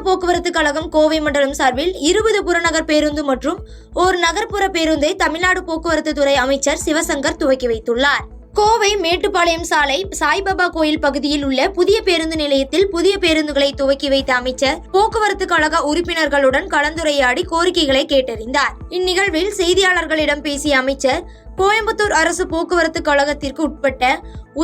போக்குவரத்து கழகம் கோவை மண்டலம் சார்பில் 20 புறநகர் பேருந்து மற்றும் ஒரு நகர்ப்புற பேருந்தை தமிழ்நாடு போக்குவரத்து துறை அமைச்சர் சிவசங்கர் துவக்கி வைத்துள்ளார். கோவை மேட்டுப்பாளையம் சாலை சாய்பாபா கோயில் பகுதியில் உள்ள புதிய பேருந்து நிலையத்தில் புதிய பேருந்துகளை துவக்கி வைத்த அமைச்சர் போக்குவரத்து கழக உறுப்பினர்களுடன் கலந்துரையாடி கோரிக்கைகளை கேட்டறிந்தார். இந்நிகழ்வில் செய்தியாளர்களிடம் பேசிய அமைச்சர் கோயம்புத்தூர் அரசு போக்குவரத்து கழகத்திற்கு உட்பட்ட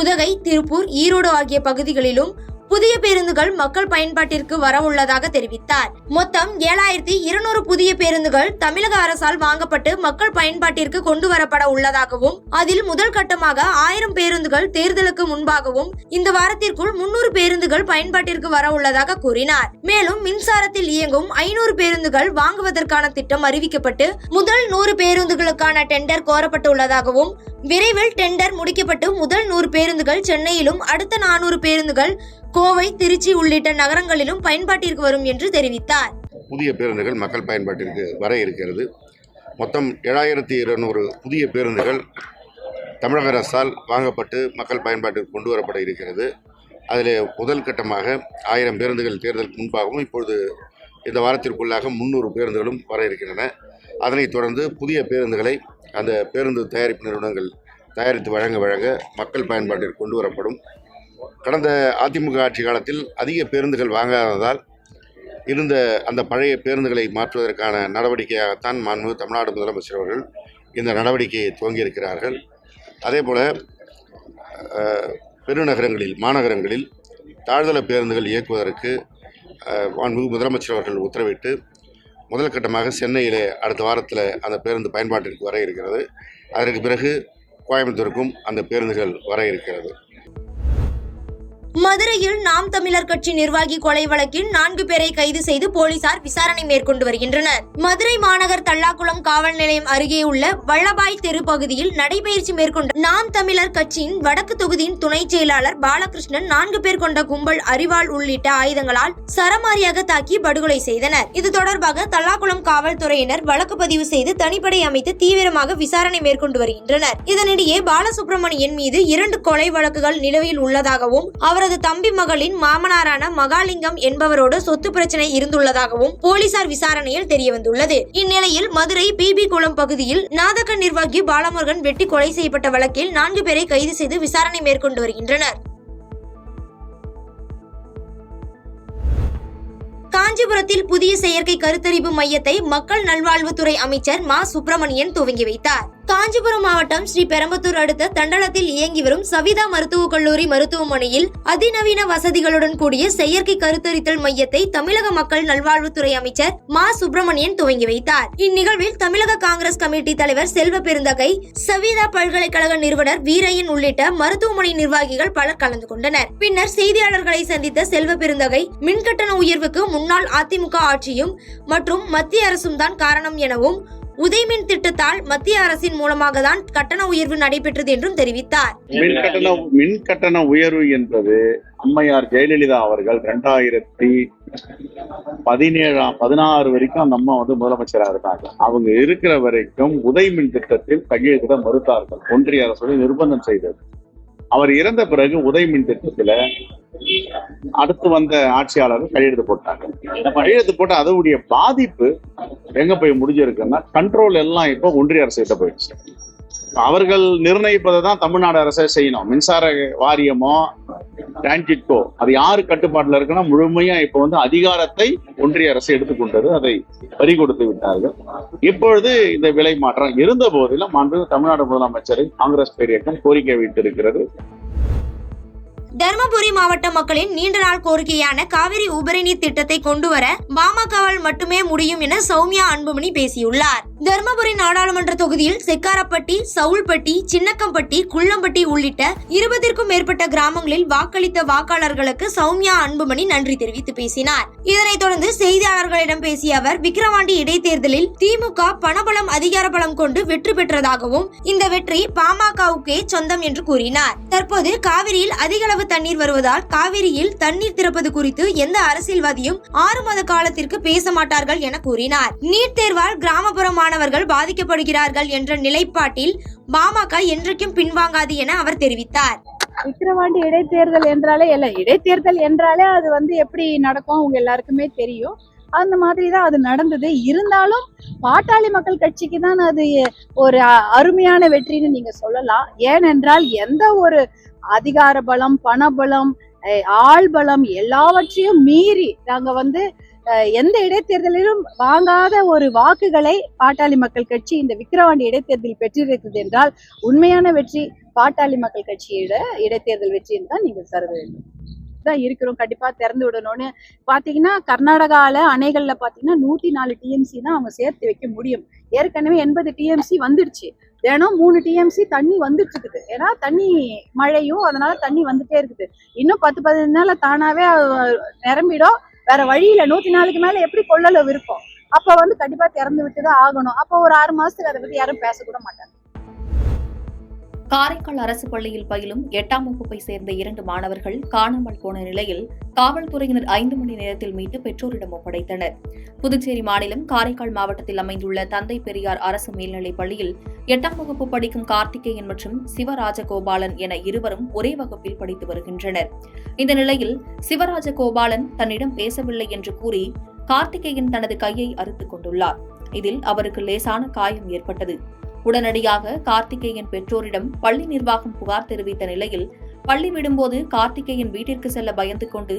உதகை, திருப்பூர், ஈரோடு ஆகிய பகுதிகளிலும் புதிய பேருந்துகள் மக்கள் பயன்பாட்டிற்கு வர உள்ளதாக தெரிவித்தார். மொத்தம் 7200 புதிய பேருந்துகள் தமிழக அரசால் வாங்கப்பட்டு மக்கள் பயன்பாட்டிற்கு கொண்டு வரப்பட உள்ளதாகவும் அதில் முதல் கட்டமாக 1000 பேருந்துகள் தேர்தலுக்கு முன்பாகவும் இந்த வாரத்திற்குள் 300 பேருந்துகள் பயன்பாட்டிற்கு வர உள்ளதாக கூறினார். மேலும் மின்சாரத்தில் இயங்கும் 500 பேருந்துகள் வாங்குவதற்கான திட்டம் அறிவிக்கப்பட்டு முதல் 100 பேருந்துகளுக்கான டெண்டர் கோரப்பட்டுள்ளதாகவும் விரைவில் டெண்டர் முடிக்கப்பட்டு முதல் 100 பேருந்துகள் சென்னையிலும் அடுத்த 400 பேருந்துகள் கோவை, திருச்சி உள்ளிட்ட நகரங்களிலும் பயன்பாட்டிற்கு வரும் என்று தெரிவித்தார். புதிய பேருந்துகள் மக்கள் பயன்பாட்டிற்கு வர இருக்கிறது. மொத்தம் 7200 புதிய பேருந்துகள் தமிழக அரசால் வாங்கப்பட்டு மக்கள் பயன்பாட்டிற்கு கொண்டு வரப்பட இருக்கிறது. அதில் முதல் கட்டமாக 1000 பேருந்துகள் தேர்தலுக்கு முன்பாகவும் இப்பொழுது இந்த வாரத்திற்குள்ளாக 300 பேருந்துகளும் வர இருக்கின்றன. அதனைத் தொடர்ந்து புதிய பேருந்துகளை அந்த பேருந்து தயாரிப்பு நிறுவனங்கள் தயாரித்து வழங்க மக்கள் பயன்பாட்டிற்கு கொண்டு வரப்படும். கடந்த அதிமுக ஆட்சி காலத்தில் அதிக பேருந்துகள் வாங்காததால் இருந்த அந்த பழைய பேருந்துகளை மாற்றுவதற்கான நடவடிக்கையாகத்தான் மாண்புமிகு தமிழ்நாடு முதலமைச்சர் அவர்கள் இந்த நடவடிக்கையை துவங்கியிருக்கிறார்கள். அதேபோல் பெருநகரங்களில், மாநகரங்களில் தாழ்தள பேருந்துகள் இயக்குவதற்கு மாண்புமிகு முதலமைச்சர் அவர்கள் உத்தரவிட்டு முதல் கட்டமாக சென்னையிலே அடுத்த வாரத்தில் அந்த பேருந்து பயன்பாட்டிற்கு வர இருக்கிறது. அதற்கு பிறகு கோயம்புத்தூருக்கும் அந்த பேருந்துகள் வர இருக்கிறது. மதுரையில் நாம் தமிழர் கட்சி நிர்வாகி கொலை வழக்கில் 4 பேரை கைது செய்து போலீசார் விசாரணை மேற்கொண்டு வருகின்றனர். மதுரை மாநகர் தல்லாக்குளம் காவல் நிலையம் அருகே உள்ள வல்லபாய் தெரு பகுதியில் நடைபயிற்சி மேற்கொண்ட நாம் தமிழர் கட்சியின் வடக்கு தொகுதியின் துணை செயலாளர் பாலகிருஷ்ணன் 4 பேர் கொண்ட கும்பல் அரிவாள் உள்ளிட்ட ஆயுதங்களால் சரமாரியாக தாக்கி படுகொலை செய்தனர். இது தொடர்பாக தல்லாக்குளம் காவல்துறையினர் வழக்கு பதிவு செய்து தனிப்படை அமைத்து தீவிரமாக விசாரணை மேற்கொண்டு வருகின்றனர். இதனிடையே பாலசுப்ரமணியன் மீது 2 கொலை வழக்குகள் நிலுவையில் உள்ளதாகவும் அவரது தம்பி மகளின் மாமனாரான மகாலிங்கம் என்பவரோடு சொத்து பிரச்சனை இருந்துள்ளதாகவும் போலீசார் விசாரணையில் தெரியவந்துள்ளது. இந்நிலையில் மதுரை பிபி குளம் பகுதியில் நாதக நிர்வாகி பாலமுருகன் வெட்டி கொலை செய்யப்பட்ட வழக்கில் 4 பேரை கைது செய்து விசாரணை மேற்கொண்டு வருகின்றனர். காஞ்சிபுரத்தில் புதிய செயற்கை கருத்தரிப்பு மையத்தை மக்கள் நல்வாழ்வுத்துறை அமைச்சர் மா சுப்பிரமணியன் துவங்கி வைத்தார். காஞ்சிபுரம் மாவட்டம் ஸ்ரீ பெரம்பத்தூர் அடுத்த தண்டலத்தில் இயங்கி வரும் சவிதா மருத்துவக் கல்லூரி மருத்துவமனையில் அதிநவீன வசதிகளுடன் கூடிய செயற்கை கருத்தரித்தல் மையத்தை தமிழக மக்கள் நல்வாழ்வுத்துறை அமைச்சர் மா சுப்பிரமணியன் துவங்கி வைத்தார். இந்நிகழ்வில் தமிழக காங்கிரஸ் கமிட்டி தலைவர் செல்வ பெருந்தகை, சவிதா பல்கலைக்கழக நிறுவனர் வீரையன் உள்ளிட்ட மருத்துவமனை நிர்வாகிகள் பலர் கலந்து கொண்டனர். பின்னர் செய்தியாளர்களை சந்தித்த செல்வ பெருந்தகை மின்கட்டண உயர்வுக்கு முன்னாள் அதிமுக ஆட்சியும் மற்றும் மத்திய அரசும் தான் காரணம் எனவும் உதயமின் திட்டத்தால் மத்திய அரசின் மூலமாக தான் கட்டண உயர்வு நடைபெற்றது என்றும் தெரிவித்தார். மின்கட்டண உயர்வு என்பது அம்மையார் ஜெயலலிதா அவர்கள் 2016 வரைக்கும் அந்த அம்மா முதலமைச்சராக இருந்தாங்க. அவங்க இருக்கிற வரைக்கும் உதயமின் திட்டத்தில் கையெழுத்திட மறுத்தார்கள். ஒன்றிய அரசு நிர்பந்தம் செய்தது. அவர் இறந்த பிறகு உதயமின் திட்டத்துல அடுத்து வந்த ஆட்சியாளர்கள் கையெழுத்து போட்டாங்க. கையெழுத்து போட்டு அதோடைய பாதிப்பு எங்க போய் முடிஞ்சிருக்குன்னா கண்ட்ரோல் எல்லாம் இப்போ ஒன்றிய அரசு கிட்ட போயிடுச்சு. அவர்கள் நிர்ணயிப்பதை தான் தமிழ்நாடு அரசே செய்யணும். மின்சார வாரியமோ டிரான்சிட்கோ அது யாரு கட்டுப்பாட்டுல இருக்குன்னா முழுமையா இப்ப அதிகாரத்தை ஒன்றிய அரசு எடுத்துக்கொண்டது. அதை பறி கொடுத்து விட்டார்கள். இப்பொழுது இந்த விலை மாற்றம் இருந்த போதிலும் தமிழ்நாடு முதலமைச்சரை காங்கிரஸ் பேரியக்கம் கோரிக்கை வைத்திருக்கிறது. தர்மபுரி மாவட்ட மக்களின் நீண்ட நாள் கோரிக்கையான காவிரி உபரி நீர் திட்டத்தை கொண்டு வர பாமகவால் மட்டுமே முடியும் என சௌமியா அன்புமணி பேசியுள்ளார். தர்மபுரி நாடாளுமன்ற தொகுதியில் செக்காரப்பட்டி, சவுல்பட்டி, சின்னக்கம்பட்டி, குள்ளம்பட்டி உள்ளிட்ட 20க்கும் மேற்பட்ட கிராமங்களில் வாக்களித்த வாக்காளர்களுக்கு சௌமியா அன்புமணி நன்றி தெரிவித்து பேசினார். இதனைத் தொடர்ந்து செய்தியாளர்களிடம் பேசிய அவர் விக்கிரவாண்டி இடைத்தேர்தலில் திமுக பணபலம், அதிகார பலம் கொண்டு வெற்றி பெற்றதாகவும் இந்த வெற்றி பாமகவுக்கே சொந்தம் என்று கூறினார். தற்போது காவிரியில் அதிக அளவு தண்ணீர் வருவதால் காவிரியில் தண்ணீர் திறப்பது குறித்து எந்த அரசியல்வாதியும் 6 மாத காலத்திற்கு பேச மாட்டார்கள் என கூறினார். நீட் தேர்வால் கிராமப்புற மாணவர்கள் பாதிக்கப்படுகிறார்கள் என்ற நிலைப்பாட்டில் பாமக என்றைக்கும் பின்வாங்காது என அவர் தெரிவித்தார். விக்கிரவாண்டி இடைத்தேர்தல் என்றாலே இடைத்தேர்தல் என்றாலே அது எப்படி நடக்கும் உங்க எல்லாருக்குமே தெரியும். அந்த மாதிரி தான் அது நடந்தது. இருந்தாலும் பாட்டாளி மக்கள் கட்சிக்கு தான் அது ஒரு அருமையான வெற்றின்னு நீங்க சொல்லலாம். ஏனென்றால் எந்த ஒரு அதிகார பலம், பணபலம், ஆள் பலம் எல்லாவற்றையும் மீறி நாங்க எந்த இடைத்தேர்தலிலும் வாங்காத ஒரு வாக்குகளை பாட்டாளி மக்கள் கட்சி இந்த விக்கிரவாண்டி இடைத்தேர்தலில் பெற்றிருக்கிறது என்றால் உண்மையான வெற்றி பாட்டாளி மக்கள் கட்சியோட இடைத்தேர்தல் வெற்றின்னு தான் நீங்க கருத வேண்டும். தான் இருக்கிறோம். கண்டிப்பா திறந்து விடணும்னு பாத்தீங்கன்னா கர்நாடகால அணைகள்ல பாத்தீங்கன்னா 104 டிஎம்சி தான் அவங்க சேர்த்து வைக்க முடியும். ஏற்கனவே 80 டிஎம்சி வந்துடுச்சு. தினம் 3 டிஎம்சி தண்ணி வந்துட்டு இருக்குது. ஏன்னா தண்ணி மழையும் அதனால தண்ணி வந்துட்டே இருக்குது. இன்னும் 10-15 நாள்ல தானாவே நிரம்பிடும். வேற வழியில 104க்கு மேல எப்படி கொள்ளளவு இருக்கும். அப்ப கண்டிப்பா திறந்து விட்டுதான் ஆகணும். அப்ப ஒரு 6 மாசத்துக்கு அதை பத்தி யாரும் பேசக்கூட மாட்டாங்க. காரைக்கால் அரசு பள்ளியில் பயிலும் 8ஆம் வகுப்பை சேர்ந்த 2 மாணவர்கள் காணாமல் போன நிலையில் காவல்துறையினர் 5 மணி நேரத்தில் மீட்டு பெற்றோரிடம் ஒப்படைத்தனர். புதுச்சேரி மாநிலம் காரைக்கால் மாவட்டத்தில் அமைந்துள்ள தந்தை பெரியார் அரசு மேல்நிலைப் பள்ளியில் 8ஆம் வகுப்பு படிக்கும் கார்த்திகேயன் மற்றும் சிவராஜகோபாலன் என இருவரும் ஒரே வகுப்பில் படித்து வருகின்றனர். இந்த நிலையில் சிவராஜகோபாலன் தன்னிடம் பேசவில்லை என்று கூறி கார்த்திகேயன் தனது கையை அறுத்துக் கொண்டுள்ளார். இதில் அவருக்கு லேசான காயம் ஏற்பட்டது. உடனடியாக கார்த்திகேயன் பெற்றோரிடம் பள்ளி நிர்வாகம் புகார் தெரிவித்த நிலையில் பள்ளி விடும்போது கார்த்திகேயன் வீட்டிற்கு செல்ல பயந்து கொண்டு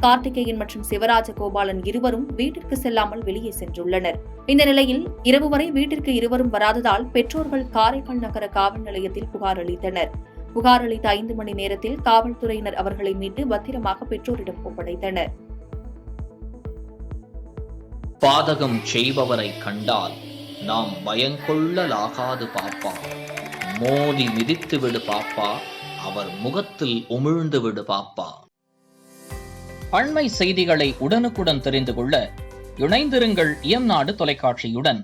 கார்த்திகேயன் மற்றும் சிவராஜகோபாலன் இருவரும் வீட்டிற்கு செல்லாமல் வெளியே சென்றுள்ளனர். இந்த நிலையில் இரவு வரை வீட்டிற்கு இருவரும் வராததால் பெற்றோர்கள் காரைக்கால் நகர காவல் நிலையத்தில் புகார் அளித்தனர். புகார் அளித்த 5 மணி நேரத்தில் காவல்துறையினர் அவர்களை மீட்டு பத்திரமாக பெற்றோரிடம் ஒப்படைத்தனர். பாதகம் செய்பவரை கண்டால் நாம் பயங்கொள்ளலாகாது பாப்பா, மோதி மிதித்து விடு பாப்பா, அவர் முகத்தில் உமிழ்ந்து விடு பாப்பா. அண்மை செய்திகளை உடனுக்குடன் தெரிந்து கொள்ள இணைந்திருங்கள் இயம்நாடு தொலைக்காட்சியுடன்.